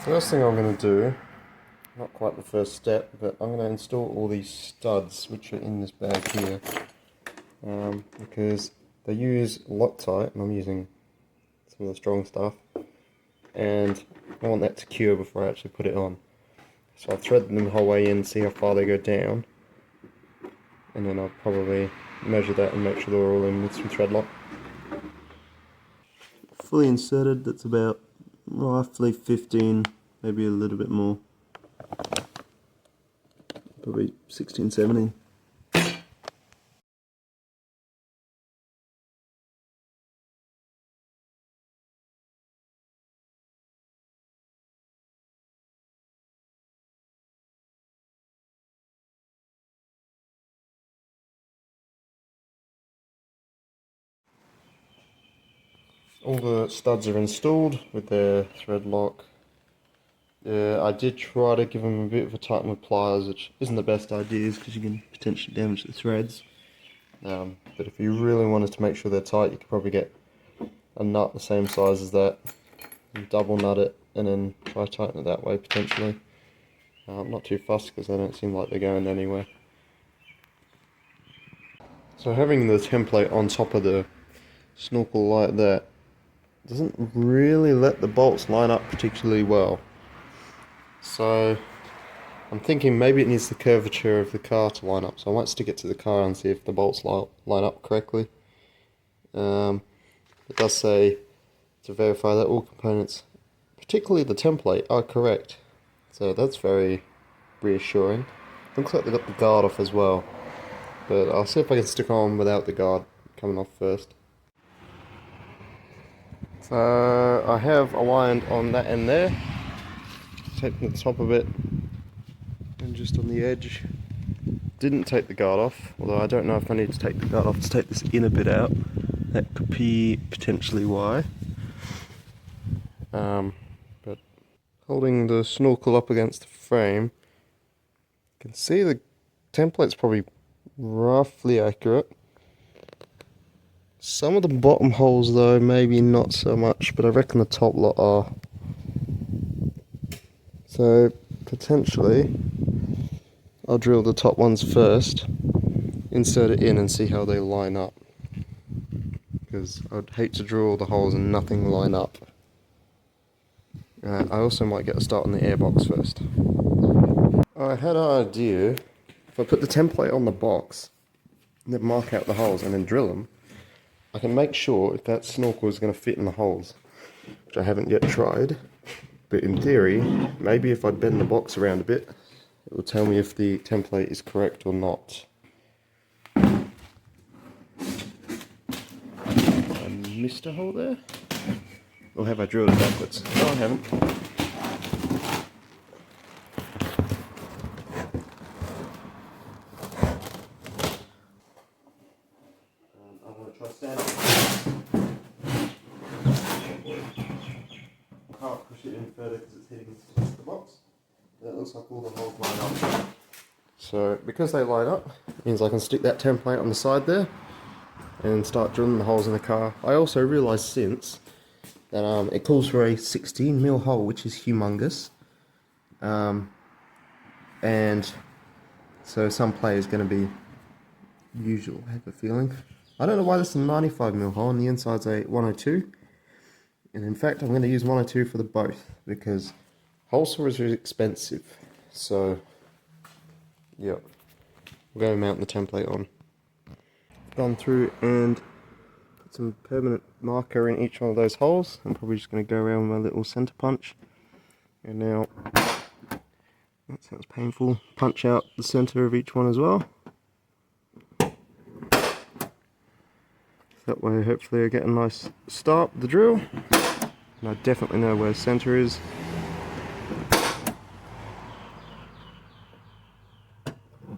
First thing I'm going to do, not quite the first step, but I'm going to install all these studs which are in this bag here, because they use Loctite and I'm using some of the strong stuff, and I want that to cure before I actually put it on. So I'll thread them the whole way in, see how far they go down, and then I'll probably measure that and make sure they're all in with some thread lock. Fully inserted, that's about roughly 15, maybe a little bit more. Probably 16, 17. All the studs are installed with their thread lock. I did try to give them a bit of a tighten with pliers, which isn't the best idea because you can potentially damage the threads. But if you really wanted to make sure they're tight, you could probably get a nut the same size as that, and double nut it, and then try to tighten it that way potentially. I'm not too fussed because they don't seem like they're going anywhere. So having the template on top of the snorkel like that doesn't really let the bolts line up particularly well. So I'm thinking maybe it needs the curvature of the car to line up, so I might stick it to the car and see if the bolts line up correctly. It does say to verify that all components, particularly the template, are correct. So that's very reassuring. Looks like they got the guard off as well, but I'll see if I can stick on without the guard coming off first. So I have aligned on that end there, taking the top of it, and just on the edge. Didn't take the guard off, although I don't know if I need to take the guard off to take this inner bit out. That could be potentially why. But holding the snorkel up against the frame, you can see the template's probably roughly accurate. Some of the bottom holes though, maybe not so much, but I reckon the top lot are. So potentially I'll drill the top ones first, insert it in and see how they line up, because I'd hate to drill the holes and nothing line up. I also might get a start on the airbox first. I had an idea, if I put the template on the box, and then mark out the holes and then drill them, I can make sure if that snorkel is going to fit in the holes, which I haven't yet tried. But in theory, maybe if I bend the box around a bit, it will tell me if the template is correct or not. I missed a hole there? Or have I drilled it backwards? No, I haven't. I'm going to try standing. I can't push it in further because it's hitting the box. That looks like all the holes line up. So because they line up, it means I can stick that template on the side there and start drilling the holes in the car. I also realised since that it calls for a 16mm hole, which is humongous. And so some play is going to be usual, I have a feeling. I don't know why this is a 95mm hole and the inside's a 102. And in fact, I'm going to use 102 for the both, because hole saws are expensive. So, yeah, we're going to mount the template on. Gone through and put some permanent marker in each one of those holes. I'm probably just going to go around with my little center punch. And now, that sounds painful, punch out the center of each one as well. That way hopefully I get a nice start with the drill. And I definitely know where the center is.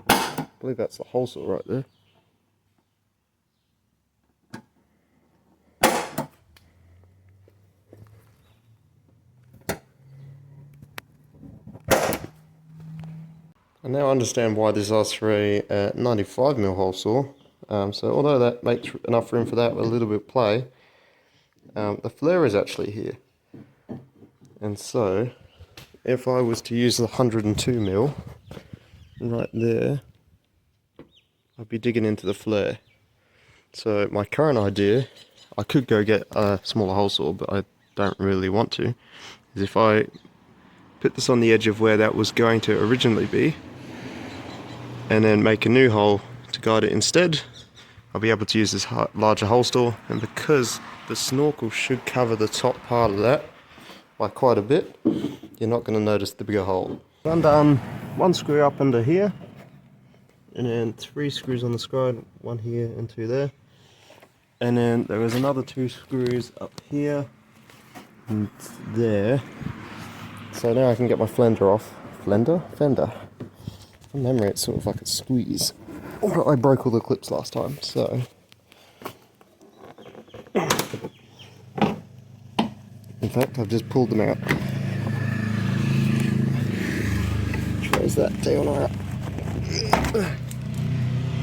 I believe that's the hole saw right there. I now understand why this asks for a 95mm hole saw. So although that makes enough room for that with a little bit of play, the flare is actually here. And so if I was to use the 102mm right there, I'd be digging into the flare. So my current idea, I could go get a smaller hole saw, but I don't really want to, is if I put this on the edge of where that was going to originally be, and then make a new hole to guide it instead, I'll be able to use this larger hole saw, and because the snorkel should cover the top part of that by quite a bit, you're not going to notice the bigger hole. I've done one screw up under here, and then 3 screws on the side, 1 here and 2 there. And then there is another 2 screws up here and there. So now I can get my fender off. Fender? From memory it's sort of like a squeeze. But I broke all the clips last time, so... In fact, I've just pulled them out. Close that down right.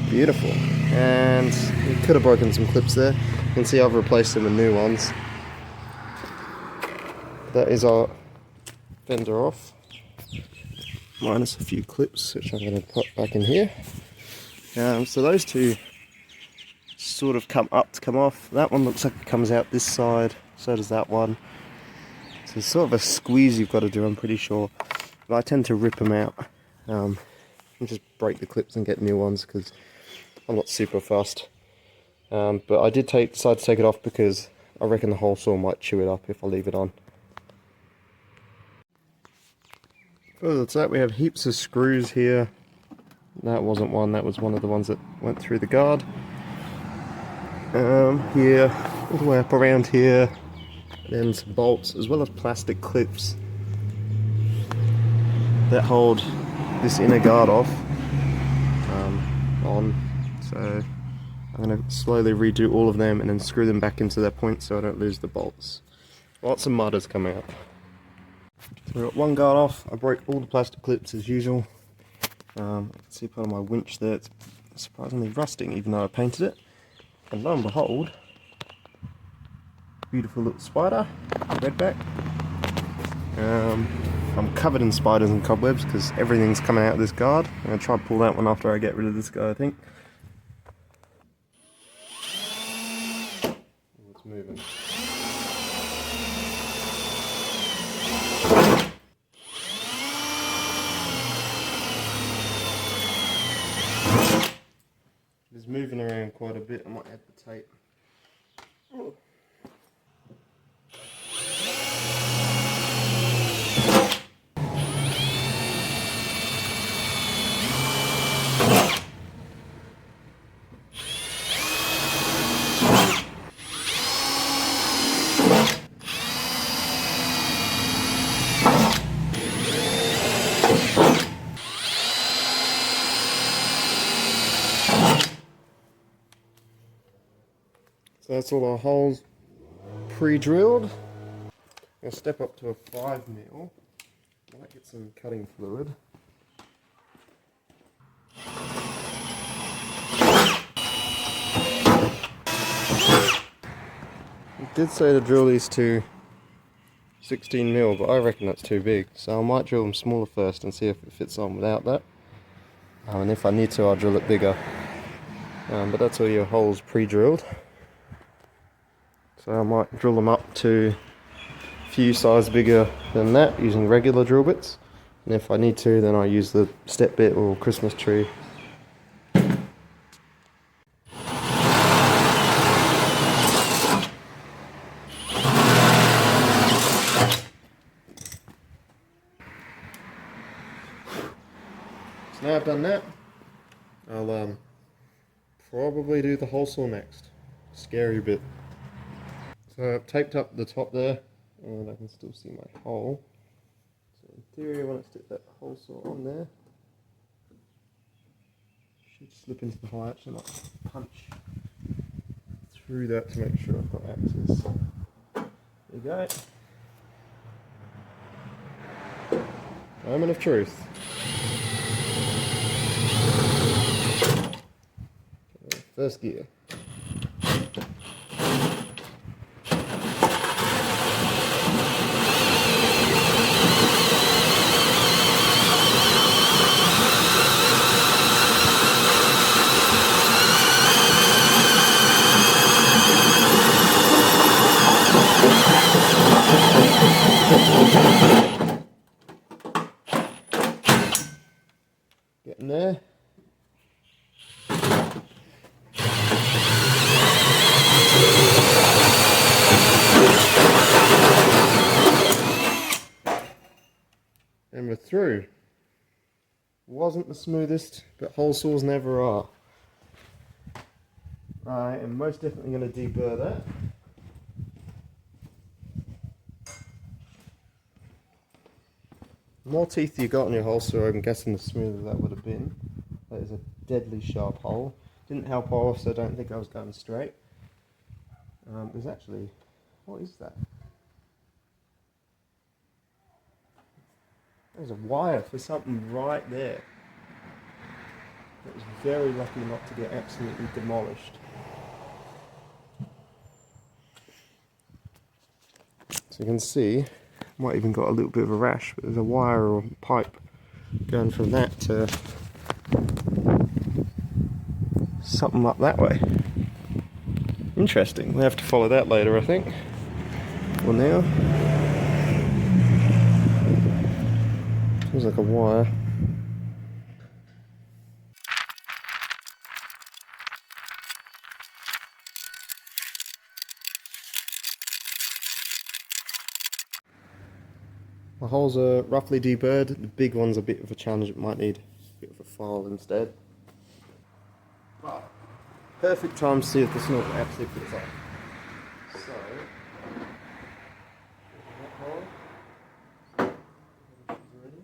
Beautiful. And we could have broken some clips there. You can see I've replaced them with new ones. That is our fender off, minus a few clips which I'm going to put back in here. So those 2 sort of come up to come off. That one looks like it comes out this side, so does that one. So it's sort of a squeeze you've got to do, I'm pretty sure. But I tend to rip them out and just break the clips and get new ones because I'm not super fussed. But I did decide to take it off because I reckon the hole saw might chew it up if I leave it on. Further to that, we have heaps of screws here. That wasn't one, that was one of the ones that went through the guard. Here, all the way up around here. And then some bolts, as well as plastic clips that hold this inner guard off on. So I'm going to slowly redo all of them and then screw them back into their point so I don't lose the bolts. Lots of mud has come out. So we got one guard off. I broke all the plastic clips as usual. I can see part of my winch there, it's surprisingly rusting even though I painted it. And lo and behold, beautiful little spider, redback. I'm covered in spiders and cobwebs because everything's coming out of this guard. I'm going to try and pull that one after I get rid of this guy, I think. It's moving. It's moving around quite a bit. I might add the tape. Oh. So that's all our holes pre-drilled. I'm going to step up to a 5mm. Might get some cutting fluid. It did say to drill these to 16mm, but I reckon that's too big. So I might drill them smaller first and see if it fits on without that. And if I need to, I'll drill it bigger. But that's all your holes pre-drilled. So I might drill them up to a few sizes bigger than that using regular drill bits. And if I need to, then I use the step bit or Christmas tree. So now I've done that, I'll probably do the hole saw next. Scary bit. So I've taped up the top there, and I can still see my hole. So in theory, I want to stick that hole saw on there. Should slip into the hole. Actually, not punch through that to make sure I've got access. There you go. Moment of truth. First gear. there. And we're through. Wasn't the smoothest, but hole saws never are. I am most definitely going to deburr that. The more teeth you got on your hole saw, I'm guessing the smoother that would have been. That is a deadly sharp hole. Didn't help off, so I don't think I was going straight. There's actually, what is that? There's a wire for something right there. It was very lucky not to get absolutely demolished. So you can see, might even got a little bit of a rash, but there's a wire or pipe going from that to something up that way. Interesting, we'll have to follow that later, I think. Well, now, feels like a wire. The holes are roughly deburred. The big one's a bit of a challenge. It might need a bit of a file instead. But perfect time to see if the snorkel actually fits up. So, that hole. Ready.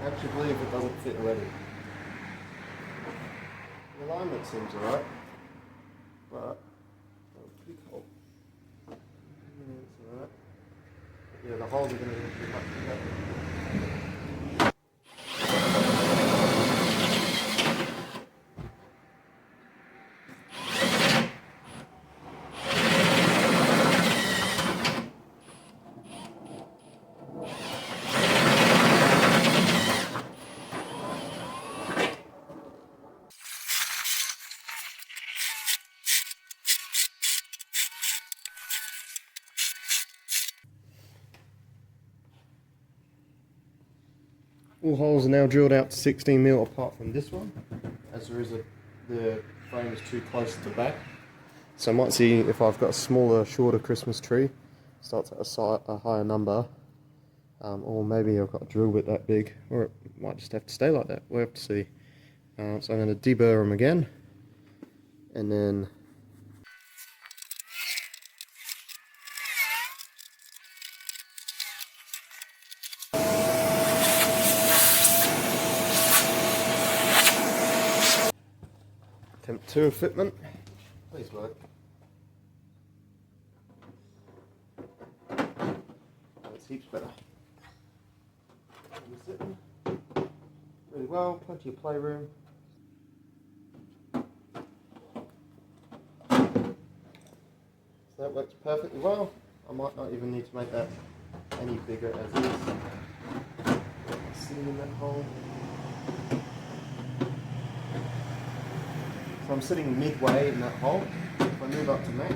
I actually believe it doesn't fit already. The alignment seems alright, but big hole. It's alright. Yeah, the holes are going to be much bigger. All holes are now drilled out to 16mm apart from this one, as there is the frame is too close to the back. So I might see if I've got a smaller, shorter Christmas tree, starts at a higher number, or maybe I've got a drill bit that big, or it might just have to stay like that. We'll have to see. So I'm going to deburr them again, and then attempt 2 of fitment. Please work. That's heaps better. Sitting really well, plenty of playroom. So that works perfectly well. I might not even need to make that any bigger as is. Seam in that hole. So I'm sitting midway in that hole. If I move up to max,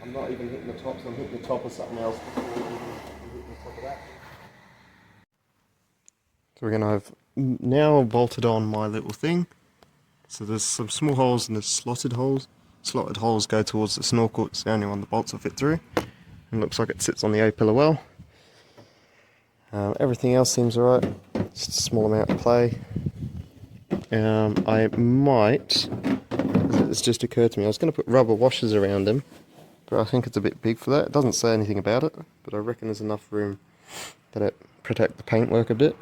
I'm not even hitting the top, so I'm hitting the top of something else before I'm hitting the top of that. So we're going to have now bolted on my little thing. So there's some small holes and there's slotted holes. Slotted holes go towards the snorkel, it's the only one the bolts will fit through. And looks like it sits on the A-pillar well. Everything else seems alright, just a small amount of play. I might, it's just occurred to me, I was going to put rubber washers around them, but I think it's a bit big for that. It doesn't say anything about it, but I reckon there's enough room that it protect the paintwork a bit.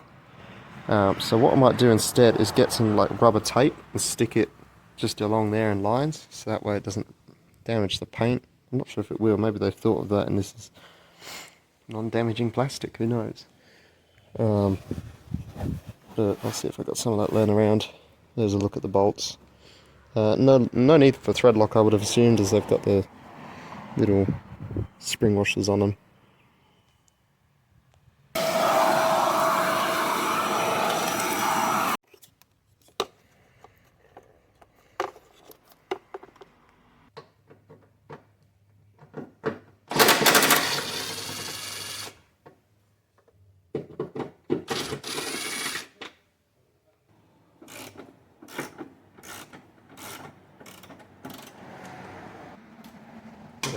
So what I might do instead is get some like rubber tape and stick it just along there in lines, so that way it doesn't damage the paint. I'm not sure if it will, maybe they've thought of that and this is non-damaging plastic, who knows. But I'll see if I've got some of that laying around. There's a look at the bolts. No need for thread lock, I would have assumed, as they've got the little spring washers on them.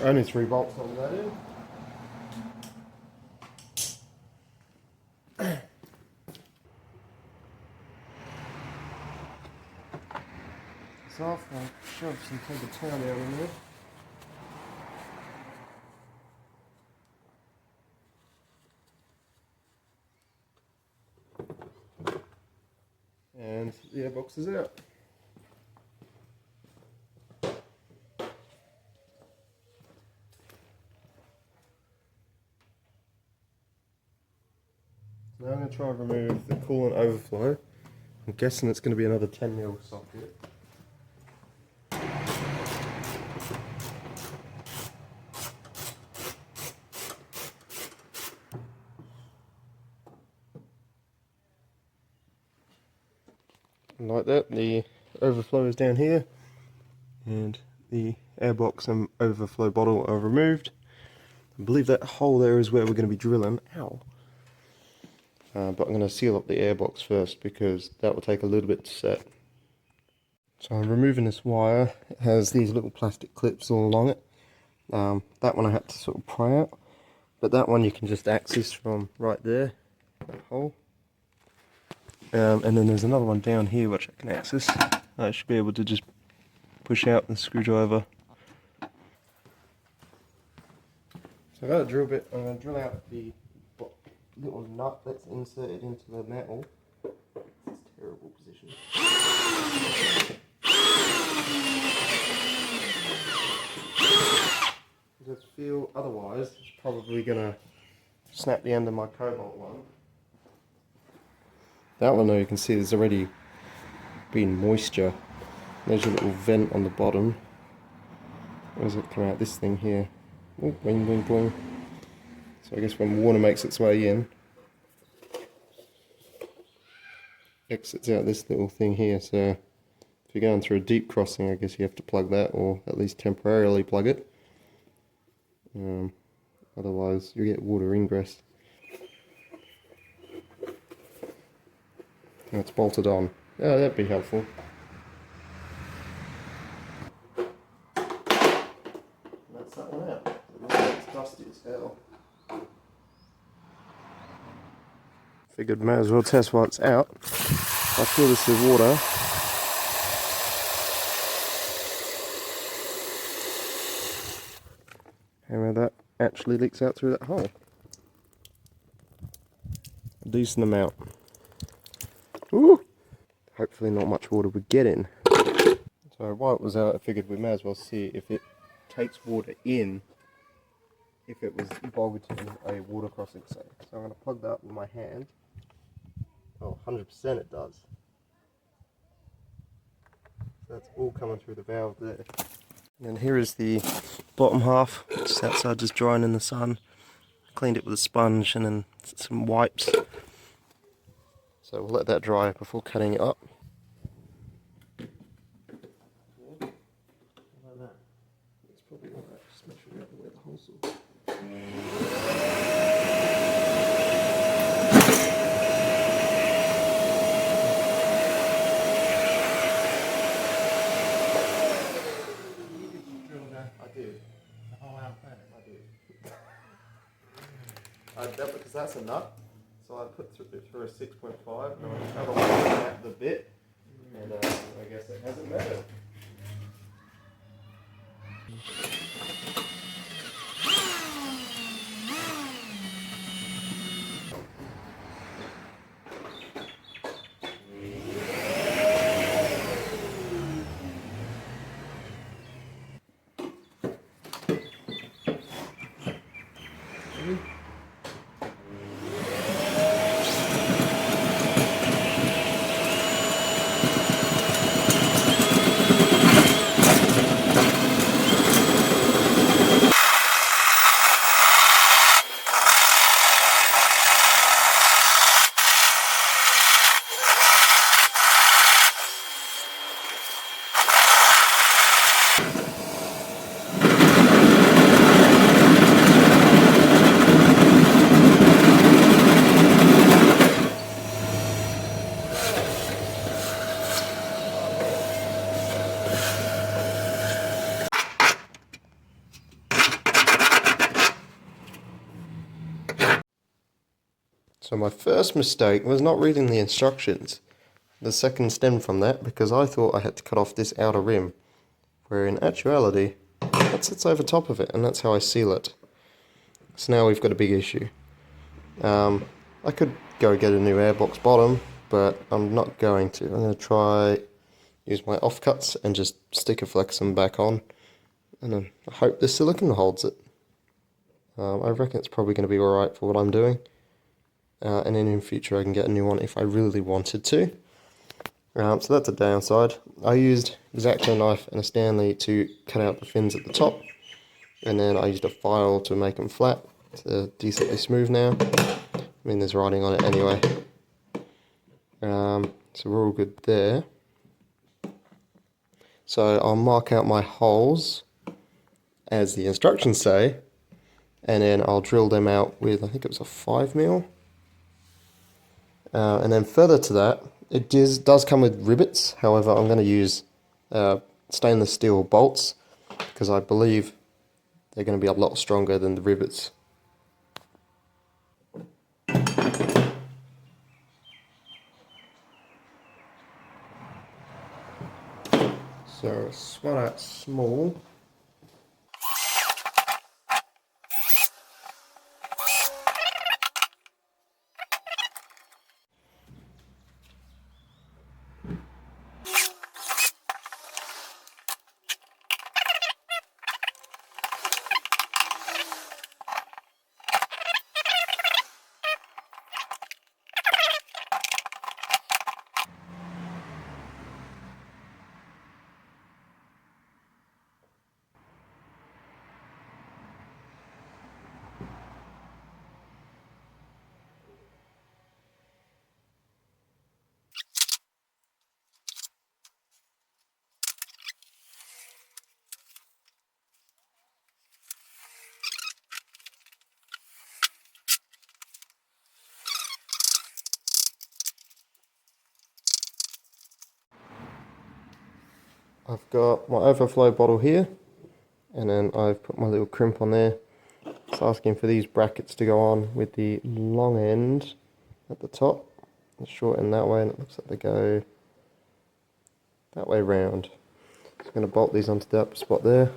Only 3 bolts on that in. It's off, I'll shove some paper towel down in there. And the airbox is out. Now I'm going to try and remove the coolant overflow. I'm guessing it's going to be another 10mm socket. And like that, the overflow is down here, and the airbox and overflow bottle are removed. I believe that hole there is where we're going to be drilling. Ow! But I'm going to seal up the airbox first because that will take a little bit to set. So I'm removing this wire. It has these little plastic clips all along it. That one I had to sort of pry out, but that one you can just access from right there, that hole. And then there's another one down here which I can access. I should be able to just push out the screwdriver. So I've got a drill bit. I'm going to drill out the little nut that's inserted into the metal. It's a terrible position. Just feel otherwise it's probably going to snap the end of my cobalt one. That one though, you can see there's already been moisture. There's a little vent on the bottom. Where does it come out? This thing here. Oh, boing, boing, boing. So I guess when water makes its way in, exits out this little thing here. So if you're going through a deep crossing, I guess you have to plug that, or at least temporarily plug it. Otherwise you get water ingress. And it's bolted on. Yeah, that'd be helpful. That's that one out. It's dusty as hell. Figured may as well test while it's out. I fill this with water. And that actually leaks out through that hole. A decent amount. Ooh! Hopefully not much water would get in. So while it was out, I figured we may as well see if it takes water in if it was bogged in a water crossing, say. So I'm going to plug that up with my hand. Oh, 100% it does. So that's all coming through the valve there. And then here is the bottom half, just outside, just drying in the sun. Cleaned it with a sponge and then some wipes. So we'll let that dry before cutting it up. Like that. It's probably alright, just make sure we have to wear the whole saw. I did. The whole outfit? I did. Because that's a nut. So I put it through a 6.5 and I otherwise at the bit, and I guess it hasn't mattered. So my first mistake was not reading the instructions. The second stemmed from that because I thought I had to cut off this outer rim, where in actuality that sits over top of it, and that's how I seal it. So now we've got a big issue. I could go get a new airbox bottom, but I'm not going to. I'm going to try use my offcuts and just sticker flex them back on, and then I hope the silicone holds it. I reckon it's probably going to be alright for what I'm doing, and then in future I can get a new one if I really wanted to. So that's a downside. I used X-Acto knife and a Stanley to cut out the fins at the top, and then I used a file to make them flat. They're decently smooth now. I mean, there's writing on it anyway. So we're all good there. So I'll mark out my holes as the instructions say, and then I'll drill them out with, I think it was a 5mm. And then further to that, it does come with rivets. However, I'm going to use stainless steel bolts because I believe they're going to be a lot stronger than the rivets. So swat out small. I've got my overflow bottle here, and then I've put my little crimp on there. It's asking for these brackets to go on with the long end at the top, the short end that way, and it looks like they go that way round. So I'm going to bolt these onto that spot there.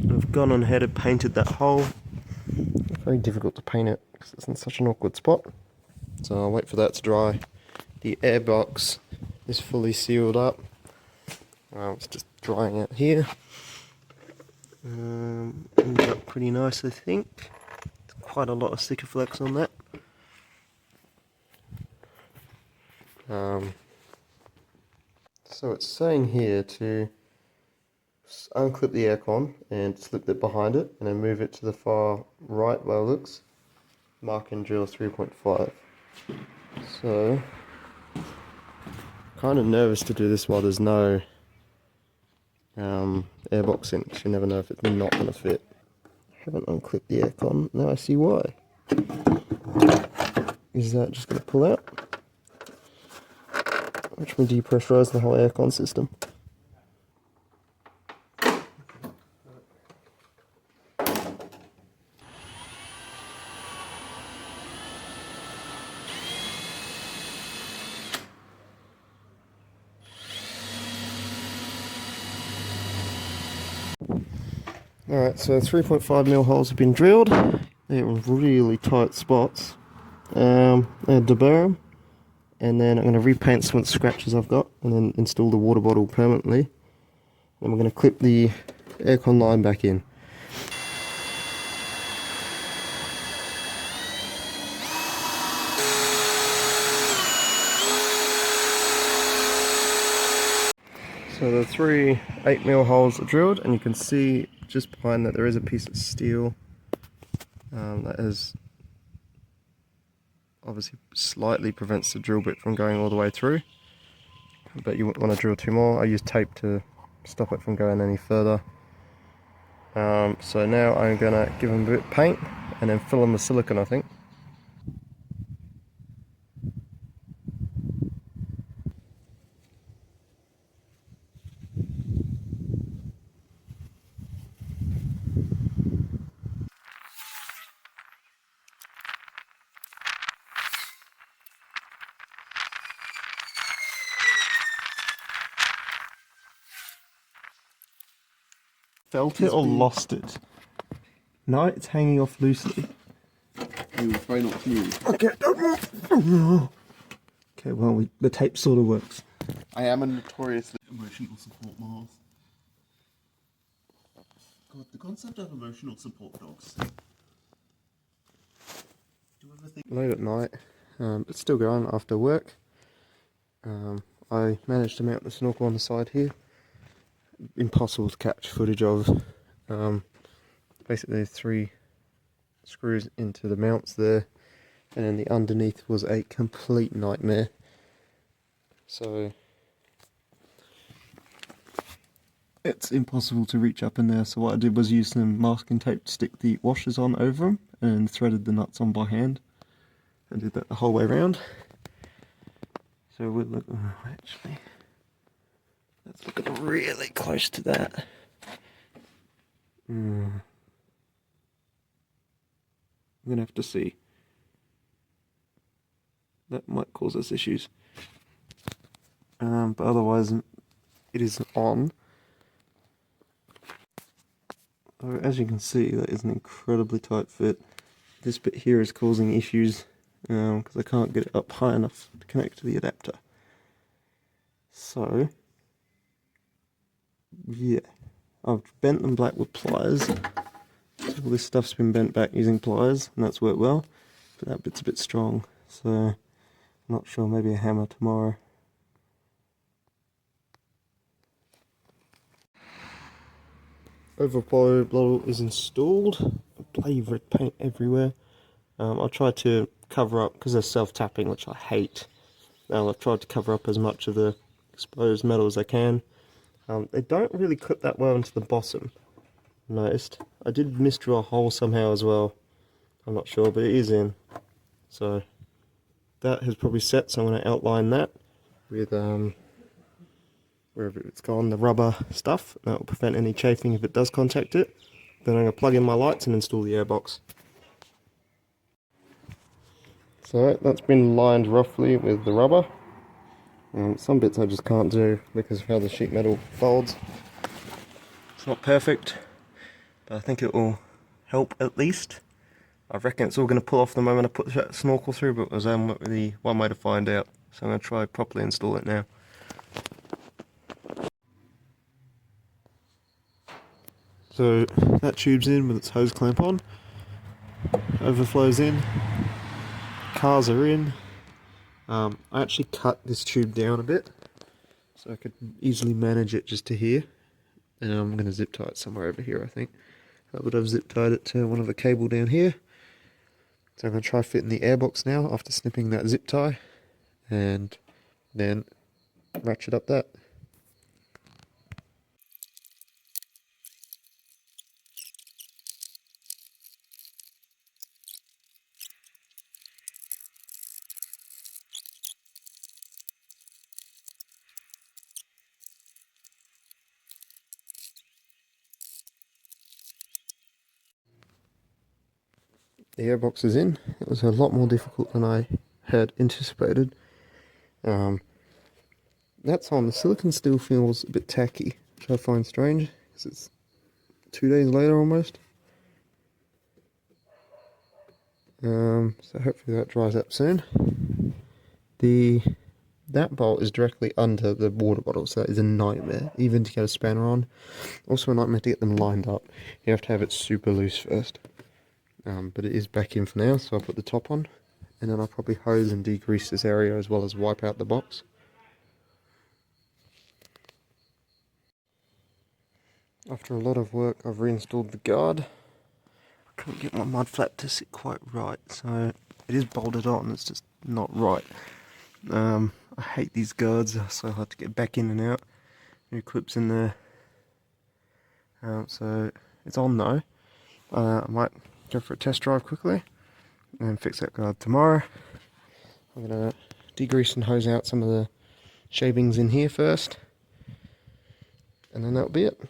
I've gone on ahead and painted that hole. It's very difficult to paint it because it's in such an awkward spot. So I'll wait for that to dry. The airbox is fully sealed up. It's just drying out here. Ended up pretty nice, I think. Quite a lot of sticker flex on that. So it's saying here to unclip the aircon and slip it behind it, and then move it to the far right where it looks. Mark and drill 3.5. So, kind of nervous to do this while there's no airbox in, because you never know if it's not going to fit. I haven't unclipped the aircon. Now I see why. Is that just going to pull out? Which will depressurize the whole aircon system. Alright, so 3.5mm holes have been drilled. They're in really tight spots. I'll deburr them, and then I'm going to repaint some of the scratches I've got, and then install the water bottle permanently. And we're going to clip the aircon line back in. So the 3 8mm holes are drilled, and you can see just behind that there is a piece of steel that has obviously slightly prevents the drill bit from going all the way through, but you wouldn't want to drill 2 more. I use tape to stop it from going any further. So now I'm going to give them a bit of paint and then fill them with silicone, I think. felt it or lost it? No, it's hanging off loosely. You will try not to move. Okay, don't move. Okay, well, the tape sort of works. I am a notoriously emotional support moth. God, the concept of emotional support dogs. Do you ever think... Late at night, it's still going after work. I managed to mount the snorkel on the side here. Impossible to catch footage of. Basically 3 screws into the mounts there, and then the underneath was a complete nightmare. So it's impossible to reach up in there, so what I did was use some masking tape to stick the washers on over them and threaded the nuts on by hand. I did that the whole way around. So we'll look, actually, let's look at really close to that. I'm gonna have to see. That might cause us issues. But otherwise, it is on. As you can see, that is an incredibly tight fit. This bit here is causing issues because I can't get it up high enough to connect to the adapter. So, yeah, I've bent them black with pliers. So all this stuff's been bent back using pliers, and that's worked well. But that bit's a bit strong, so I'm not sure. Maybe a hammer tomorrow. Overflow bottle is installed. Bloody red paint everywhere. I tried to cover up, because they're self-tapping, which I hate. I've tried to cover up as much of the exposed metal as I can. They don't really clip that well into the bottom, I noticed. I did misdraw a hole somehow as well. I'm not sure, but it is in. So that has probably set, so I'm going to outline that with wherever it's gone, the rubber stuff. That will prevent any chafing if it does contact it. Then I'm going to plug in my lights and install the airbox. So that's been lined roughly with the rubber. Some bits I just can't do because of how the sheet metal folds. It's not perfect, but I think it will help at least. I reckon it's all going to pull off the moment I put the snorkel through, but there's only one way to find out. So I'm going to try properly install it now. So that tube's in with its hose clamp on, overflows in, cars are in. I actually cut this tube down a bit so I could easily manage it just to here, and I'm going to zip tie it somewhere over here, I think. But I've zip tied it to one of the cable down here. So I'm going to try fitting the airbox now after snipping that zip tie, and then ratchet up that. The airbox is in. It was a lot more difficult than I had anticipated. That's on. The silicone still feels a bit tacky, which I find strange because it's 2 days later almost. So hopefully that dries up soon. That bolt is directly under the water bottle, so that is a nightmare, even to get a spanner on. Also a nightmare to get them lined up. You have to have it super loose first. But it is back in for now, so I'll put the top on, and then I'll probably hose and degrease this area as well as wipe out the box. After a lot of work, I've reinstalled the guard. I couldn't get my mud flap to sit quite right, so it is bolted on, it's just not right. I hate these guards, they're so hard to get back in and out. New clips in there. So it's on though. I might go for a test drive quickly and fix that guard tomorrow. I'm going to degrease and hose out some of the shavings in here first, and then that'll be it.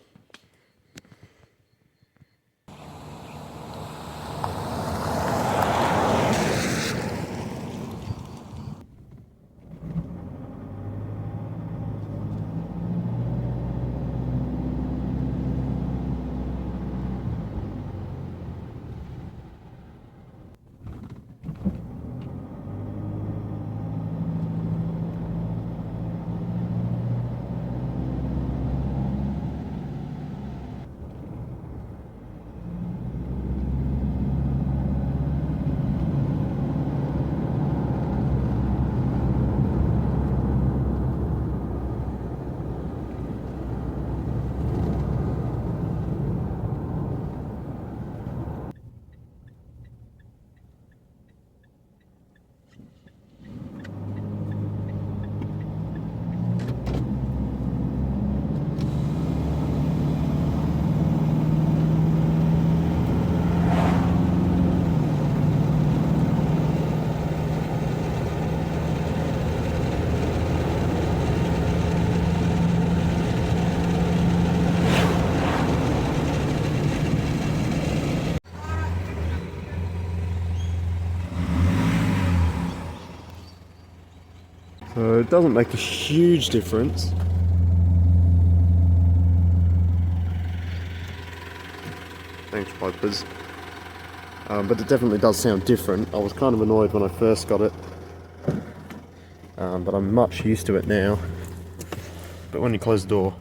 So it doesn't make a huge difference. Thanks, Pipers. But it definitely does sound different. I was kind of annoyed when I first got it, but I'm much used to it now. But when you close the door,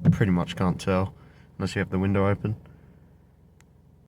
you pretty much can't tell unless you have the window open.